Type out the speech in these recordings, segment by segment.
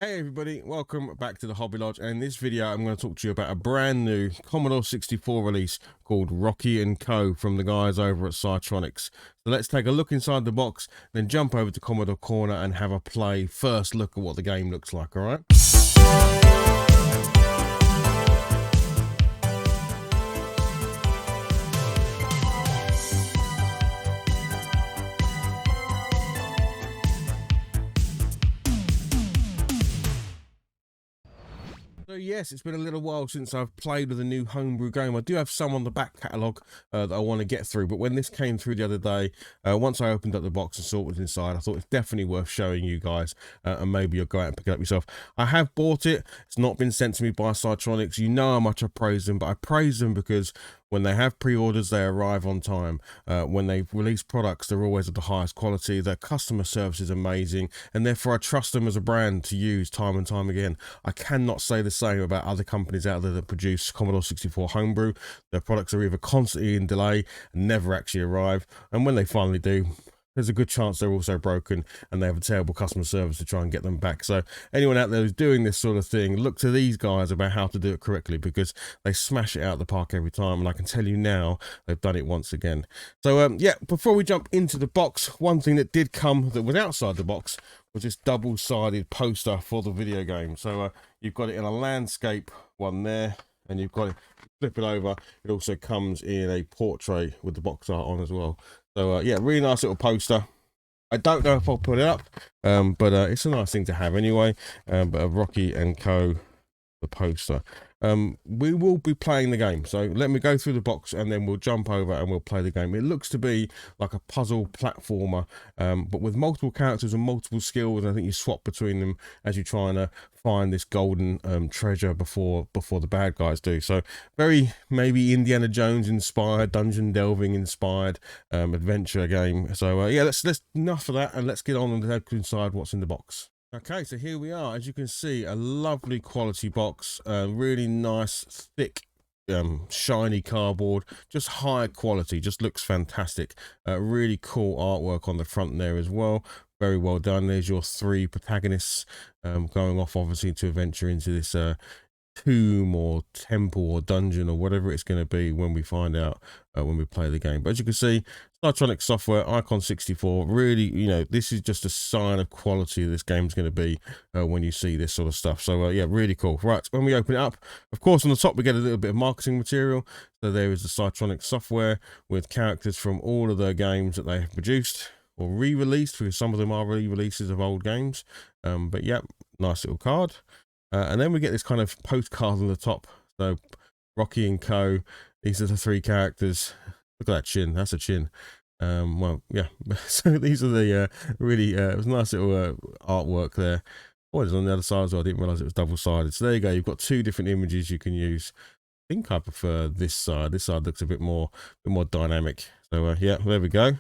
Hey everybody, welcome back to the Hobby Lodge, and in this video I'm going to talk to you about a brand new Commodore 64 release called Rocky & Co. from the guys over at Psytronics. So let's take a look inside the box, then jump over to Commodore Corner and have a play. First look at what the game looks like, alright? So yes, it's been a little while since I've played with a new homebrew game. I do have some on the back catalogue that I want to get through, but when this came through the other day, once I opened up the box and saw what was inside, I thought it's definitely worth showing you guys, and maybe you'll go out and pick it up yourself. I have bought it. It's not been sent to me by Psytronics. You know how much I praise them, but I praise them because when they have pre-orders, they arrive on time. When they release products, they're always of the highest quality. Their customer service is amazing, and therefore I trust them as a brand to use time and time again. I cannot say the same about other companies out there that produce Commodore 64 homebrew. Their products are either constantly in delay and never actually arrive, and when they finally do, there's a good chance they're also broken and they have a terrible customer service to try and get them back. So anyone out there who's doing this sort of thing, look to these guys about how to do it correctly, because they smash it out of the park every time, and I can tell you now they've done it once again. So yeah, before we jump into the box, one thing that did come that was outside the box was this double-sided poster for the video game. So you've got it in a landscape one there, and you've got it, flip it over, it also comes in a portrait with the box art on as well. So yeah, really nice little poster. I don't know if I'll put it up, but it's a nice thing to have anyway. But a Rocky & Co. the poster. We will be playing the game, so let me go through the box and then we'll jump over and we'll play the game. It looks to be like a puzzle platformer, but with multiple characters and multiple skills. I think you swap between them as you're trying to find this golden treasure before the bad guys do. So very maybe Indiana Jones inspired, dungeon delving inspired adventure game. So yeah, let's enough of that, and let's get on and look inside what's in the box. Okay, so here we are. As you can see, a lovely quality box, really nice, thick, shiny cardboard, just high quality, just looks fantastic. Really cool artwork on the front there as well. Very well done. There's your three protagonists going off, obviously, to adventure into this tomb or temple or dungeon or whatever it's going to be when we find out when we play the game. But as you can see, Psytronik software, Icon 64, really, you know, this is just a sign of quality this game's going to be when you see this sort of stuff. So yeah, really cool. Right, when we open it up, of course on the top we get a little bit of marketing material. So there is the Psytronik software with characters from all of their games that they have produced or re-released, because some of them are re-releases of old games. But yeah, nice little card. And then we get this kind of postcard on the top. So Rocky & Co. These are the three characters. Look at that chin. That's a chin. Well, yeah. So these are the really it was nice little artwork there. Oh, it's on the other side as well. I didn't realize it was double-sided. So there you go. You've got two different images you can use. I think I prefer this side. This side looks a bit more dynamic. So yeah, there we go.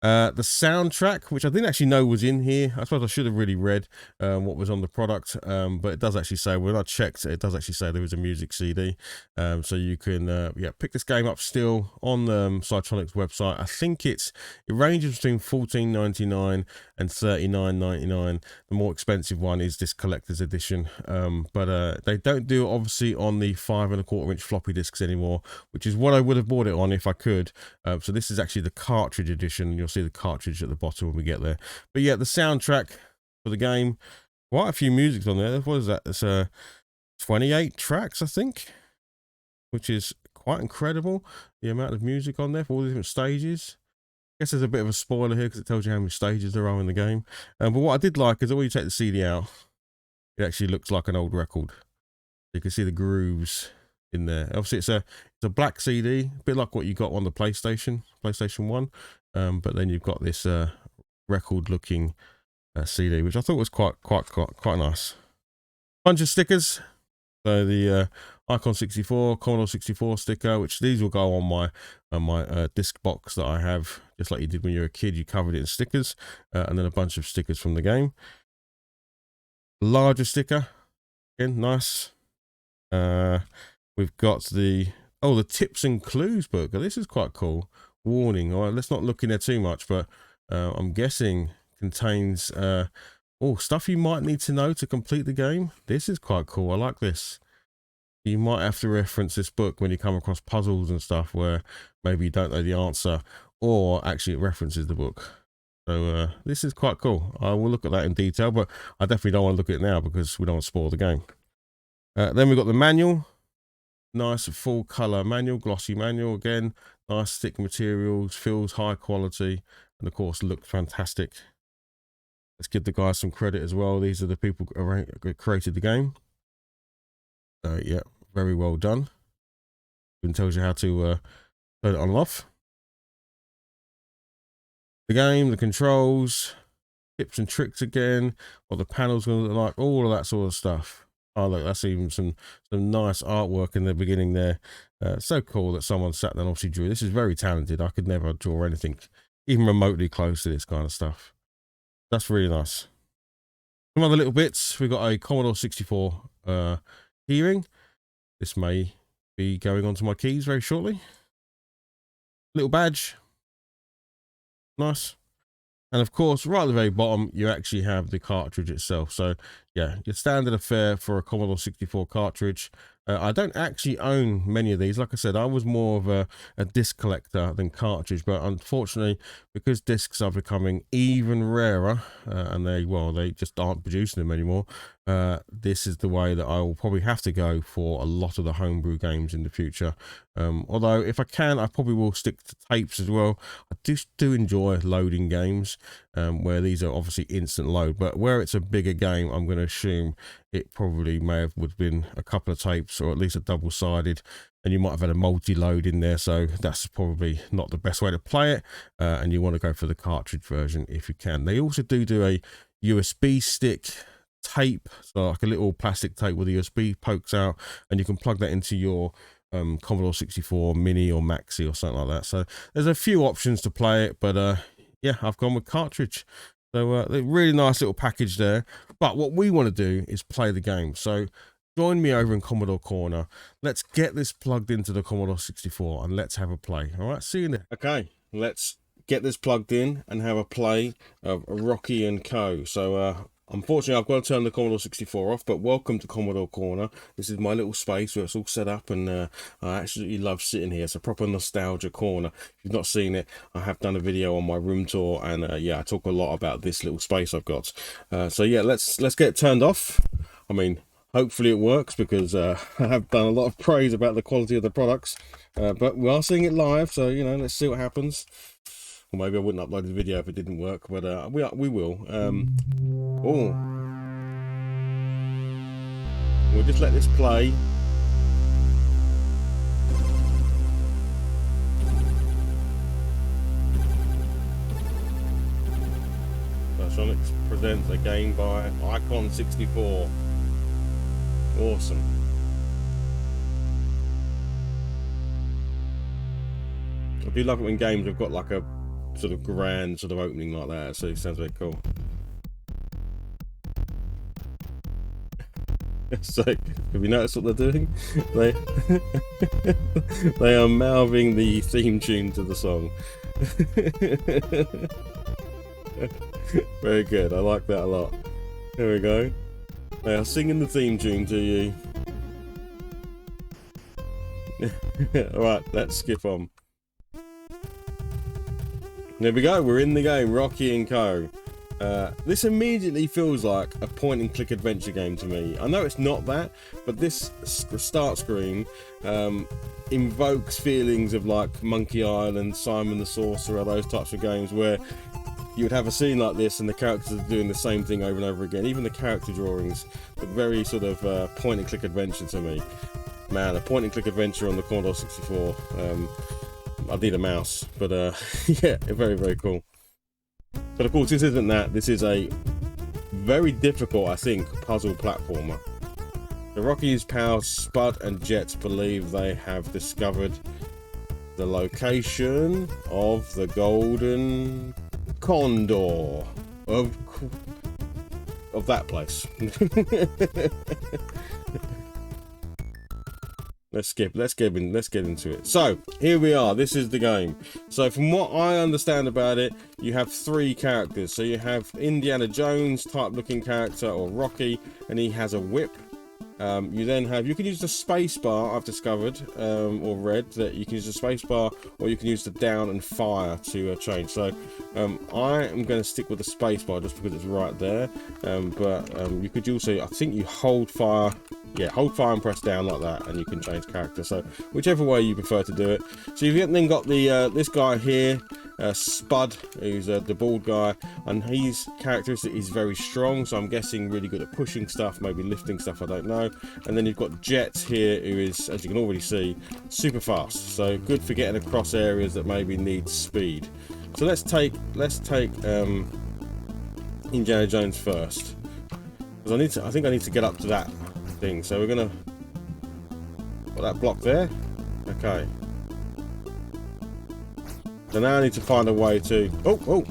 The soundtrack, which I didn't actually know was in here. I suppose I should have really read what was on the product, but it does actually say, when I checked, it does actually say there was a music CD. So you can yeah, pick this game up still on the Psytronik's website. I think it ranges between $14.99 and $39.99. The more expensive one is this collector's edition, but they don't do it obviously on the 5 1/4 inch floppy disks anymore, which is what I would have bought it on if I could. So this is actually the cartridge edition. You'll see the cartridge at the bottom when we get there. But yeah, the soundtrack for the game, quite a few musics on there. What is that? It's 28 tracks, I think, which is quite incredible, the amount of music on there for all the different stages. I guess there's a bit of a spoiler here because it tells you how many stages there are in the game. But what I did like is that when you take the CD out, it actually looks like an old record. You can see the grooves in there. Obviously it's a black CD, a bit like what you got on the PlayStation 1, but then you've got this record looking CD, which I thought was quite nice. Bunch of stickers. So the Icon 64, Commodore 64 sticker, which these will go on my disc box that I have, just like you did when you were a kid. You covered it in stickers, and then a bunch of stickers from the game. Larger sticker, again, nice. We've got the tips and clues book. This is quite cool. Warning, all right, let's not look in there too much, but I'm guessing contains Oh, stuff you might need to know to complete the game. This is quite cool. I like this. You might have to reference this book when you come across puzzles and stuff where maybe you don't know the answer, or actually it references the book. So this is quite cool. I will look at that in detail, but I definitely don't want to look at it now because we don't want to spoil the game. Then we've got the manual. Nice full color manual, glossy manual again. Nice thick materials, feels high quality, and of course looks fantastic. Let's give the guys some credit as well. These are the people who created the game. So yeah, very well done. It tells you how to turn it on and off. The game, the controls, tips and tricks again, what the panel's going to look like, all of that sort of stuff. Oh look, that's even some nice artwork in the beginning there. So cool that someone sat there and obviously drew. This is very talented. I could never draw anything even remotely close to this kind of stuff. That's really nice. Some other little bits. We've got a Commodore 64 keyring. This may be going onto my keys very shortly. Little badge. Nice. And of course, right at the very bottom, you actually have the cartridge itself. So yeah, your standard affair for a Commodore 64 cartridge. I don't actually own many of these. Like I said, I was more of a disc collector than cartridge, but unfortunately, because discs are becoming even rarer, and they just aren't producing them anymore, this is the way that I will probably have to go for a lot of the homebrew games in the future. Although if I can, I probably will stick to tapes as well. I do enjoy loading games, where these are obviously instant load, but where it's a bigger game, I'm going to assume it probably would have been a couple of tapes, or at least a double-sided, and you might have had a multi-load in there, so that's probably not the best way to play it, and you want to go for the cartridge version if you can. They also do a USB stick tape, so like a little plastic tape where the USB pokes out, and you can plug that into your Commodore 64 Mini or Maxi or something like that. So there's a few options to play it, but yeah, I've gone with cartridge. So a really nice little package there. But what we want to do is play the game. So join me over in Commodore Corner. Let's get this plugged into the Commodore 64 and let's have a play. All right, see you there. Okay, let's get this plugged in and have a play of Rocky and Co. So unfortunately, I've got to turn the Commodore 64 off, but welcome to Commodore Corner. This is my little space where it's all set up, and I absolutely love sitting here. It's a proper nostalgia corner. If you've not seen it, I have done a video on my room tour, and yeah, I talk a lot about this little space I've got. So yeah, let's get it turned off. I mean, hopefully it works, because I have done a lot of praise about the quality of the products, but we are seeing it live, so you know, let's see what happens. Or maybe I wouldn't upload the video if it didn't work, but we will. Oh, we'll just let this play. Psytronik presents a game by Icon 64. Awesome. I do love it when games have got like a sort of grand sort of opening like that, so it sounds very cool. So, have you noticed what they're doing? They are mouthing the theme tune to the song. Very good, I like that a lot. Here we go. They are singing the theme tune to you. Alright, let's skip on. There we go, we're in the game, Rocky and Co. This immediately feels like a point-and-click adventure game to me. I know it's not that, but this start screen invokes feelings of like Monkey Island, Simon the Sorcerer, those types of games where you would have a scene like this and the characters are doing the same thing over and over again. Even the character drawings, but very sort of point-and-click adventure to me. Man, a point-and-click adventure on the Commodore 64. I need a mouse, but yeah, very, very cool. But of course, this isn't that. This is a very difficult, I think, puzzle platformer. The Rocky's pals Spud and Jet believe they have discovered the location of the Golden Condor of that place. Let's get into it. So here we are. This is the game. So from what I understand about it, you have 3 characters. So you have Indiana Jones type looking character, or Rocky, and he has a whip. You then have, you can use the space bar, I've discovered, or read that you can use the space bar, or you can use the down and fire to change. So I am going to stick with the space bar just because it's right there, but you could also, I think you hold fire, yeah, hold fire and press down like that, and you can change character. So whichever way you prefer to do it. So you've then got the this guy here, Spud, who's the bald guy, and his characteristic is very strong, so I'm guessing really good at pushing stuff, maybe lifting stuff, I don't know. And then you've got Jet here, who is, as you can already see, super fast, so good for getting across areas that maybe need speed. So let's take Indiana Jones first, because I think I need to get up to that thing. So we're gonna put that block there. Okay. So now I need to find a way to. Oh.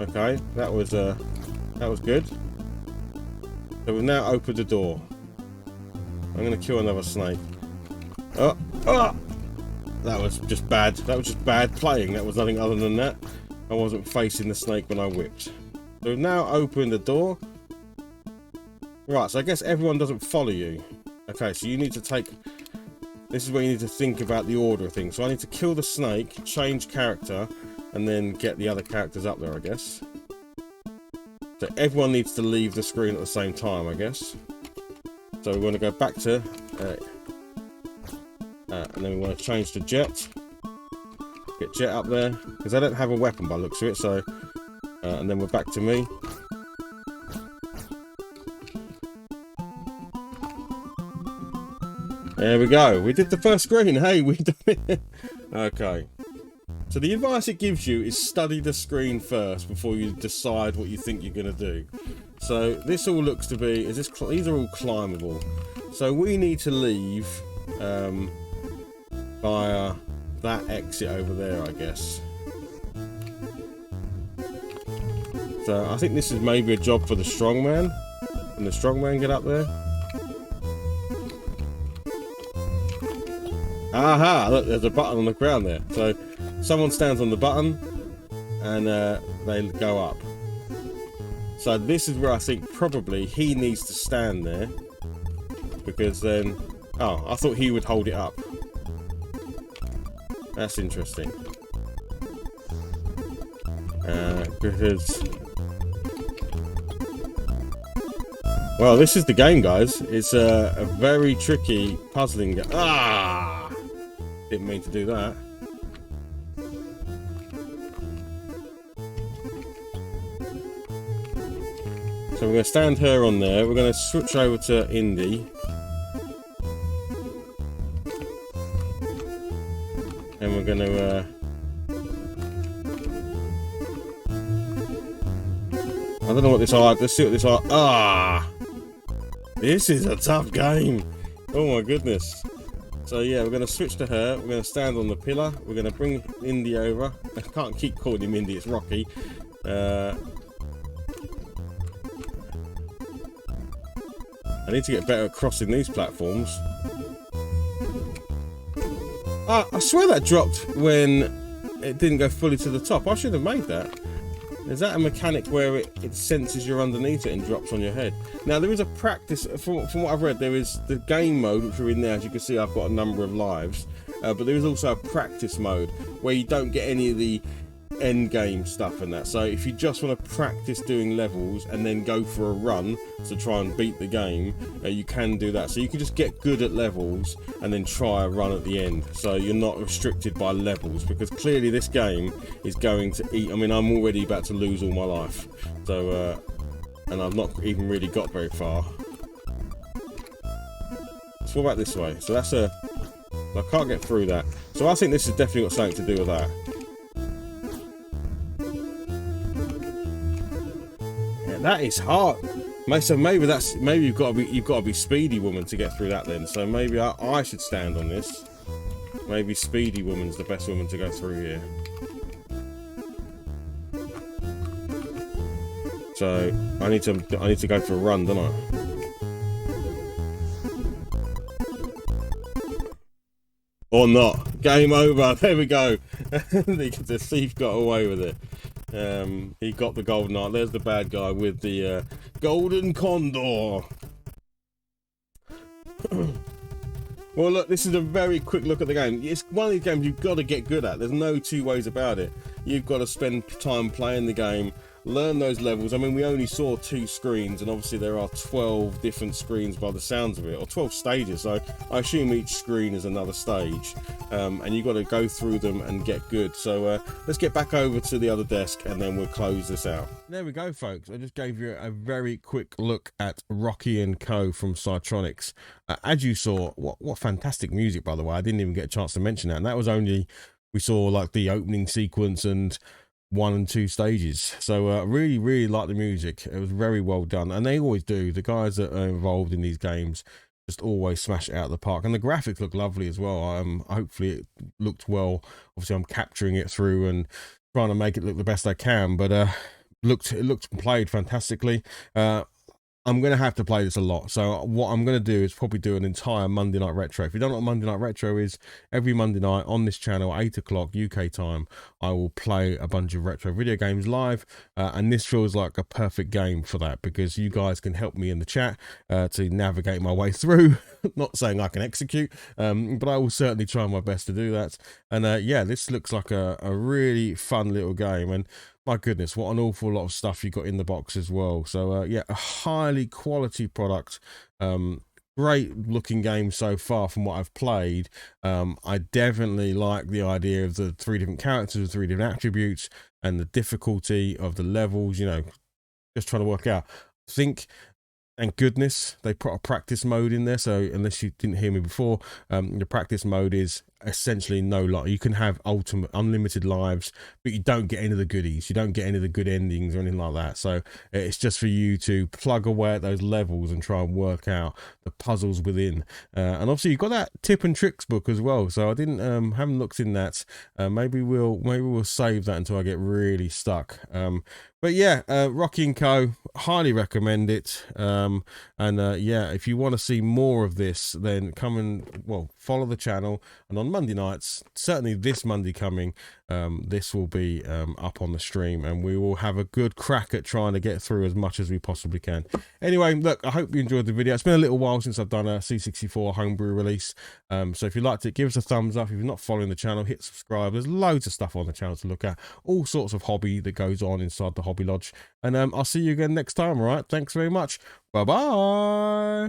Okay, that was good. So we've now opened the door. I'm gonna kill another snake. Oh! That was just bad. That was just bad playing. That was nothing other than that. I wasn't facing the snake when I whipped. So we've now opened the door. Right, so I guess everyone doesn't follow you. Okay, so you need to take... This is where you need to think about the order of things. So I need to kill the snake, change character, and then get the other characters up there, I guess. So everyone needs to leave the screen at the same time, I guess. So we want to go back to... and then we want to change to Jet. Get Jet up there, because I don't have a weapon by the looks of it, so... and then we're back to me. There we go. We did the first screen. Hey, we did it. Okay. So the advice it gives you is study the screen first before you decide what you think you're going to do. So this all looks to be... these are all climbable. So we need to leave via that exit over there, I guess. So I think this is maybe a job for the strongman. Can the strongman get up there? Aha! Look, there's a button on the ground there. So someone stands on the button and they go up. So this is where I think probably he needs to stand there, because then... Oh, I thought he would hold it up. That's interesting. Because... Well, this is the game, guys. It's a very tricky, puzzling game. Ah! Didn't mean to do that. So we're going to stand her on there. We're going to switch over to Indy. And we're going to... I don't know what this are. Let's see what this are. Ah! This is a tough game. Oh my goodness. So yeah, we're going to switch to her. We're going to stand on the pillar. We're going to bring Indy over. I can't keep calling him Indy. It's Rocky. I need to get better at crossing these platforms. I swear that dropped when it didn't go fully to the top. I should have made that. Is that a mechanic where it senses you're underneath it and drops on your head? Now there is a practice, from what I've read, there is the game mode, which are in there. As you can see, I've got a number of lives, but there is also a practice mode where you don't get any of the end game stuff and that. So if you just want to practice doing levels and then go for a run to try and beat the game, you can do that. So you can just get good at levels and then try a run at the end, so you're not restricted by levels, because clearly this game is going to eat. I mean, I'm already about to lose all my life, so and I've not even really got very far. So what about this way? So that's I can't get through that, so I think this has definitely got something to do with that. That is hard. So maybe you've got to be Speedy Woman to get through that then. So maybe I should stand on this. Maybe Speedy Woman's the best woman to go through here. So I need to go for a run, don't I? Or not. Game over. There we go. The thief got away with it. He got the golden eye. There's the bad guy with the golden condor. Well, look, this is a very quick look at the game. It's one of these games you've got to get good at. There's no two ways about it. You've got to spend time playing the game, learn those levels. I mean, we only saw 2 screens, and obviously there are 12 different screens by the sounds of it, or 12 stages. So I assume each screen is another stage, and you've got to go through them and get good. So let's get back over to the other desk, and then we'll close this out. There we go, folks. I just gave you a very quick look at Rocky & Co. from Psytronik. As you saw, what fantastic music, by the way. I didn't even get a chance to mention that, and that was only, we saw like the opening sequence and 1 and 2 stages. So really like the music. It was very well done, and they always do. The guys that are involved in these games just always smash it out of the park, and the graphics look lovely as well. Hopefully it looked well. Obviously I'm capturing it through and trying to make it look the best I can, but it looked played fantastically. I'm going to have to play this a lot. So what I'm going to do is probably do an entire Monday Night Retro. If you don't know what Monday Night Retro is, every Monday night on this channel, 8 o'clock UK time, I will play a bunch of retro video games live. And this feels like a perfect game for that, because you guys can help me in the chat to navigate my way through. Not saying I can execute, but I will certainly try my best to do that. And yeah, this looks like a really fun little game. And my goodness, what an awful lot of stuff you got in the box as well. So yeah, a highly quality product. Great looking game so far from what I've played. I definitely like the idea of the 3 different characters, 3 different attributes, and the difficulty of the levels, you know, just trying to work out. I think, thank goodness they put a practice mode in there. So unless you didn't hear me before, the practice mode is essentially no life. You can have unlimited lives, but you don't get any of the goodies. You don't get any of the good endings or anything like that. So it's just for you to plug away at those levels and try and work out the puzzles within. And obviously you've got that tip and tricks book as well. So I didn't haven't looked in that. Maybe we'll save that until I get really stuck. But yeah, Rocky & Co. highly recommend it. And yeah, if you want to see more of this, then come and, well, follow the channel. And on Monday nights, certainly this Monday coming, this will be up on the stream, and we will have a good crack at trying to get through as much as we possibly can. Anyway, look, I hope you enjoyed the video. It's been a little while since I've done a C64 homebrew release, so if you liked it, give us a thumbs up. If you're not following the channel, hit subscribe. There's loads of stuff on the channel to look at, all sorts of hobby that goes on inside the Hobby Lodge, and I'll see you again next time. All right, thanks very much. Bye bye.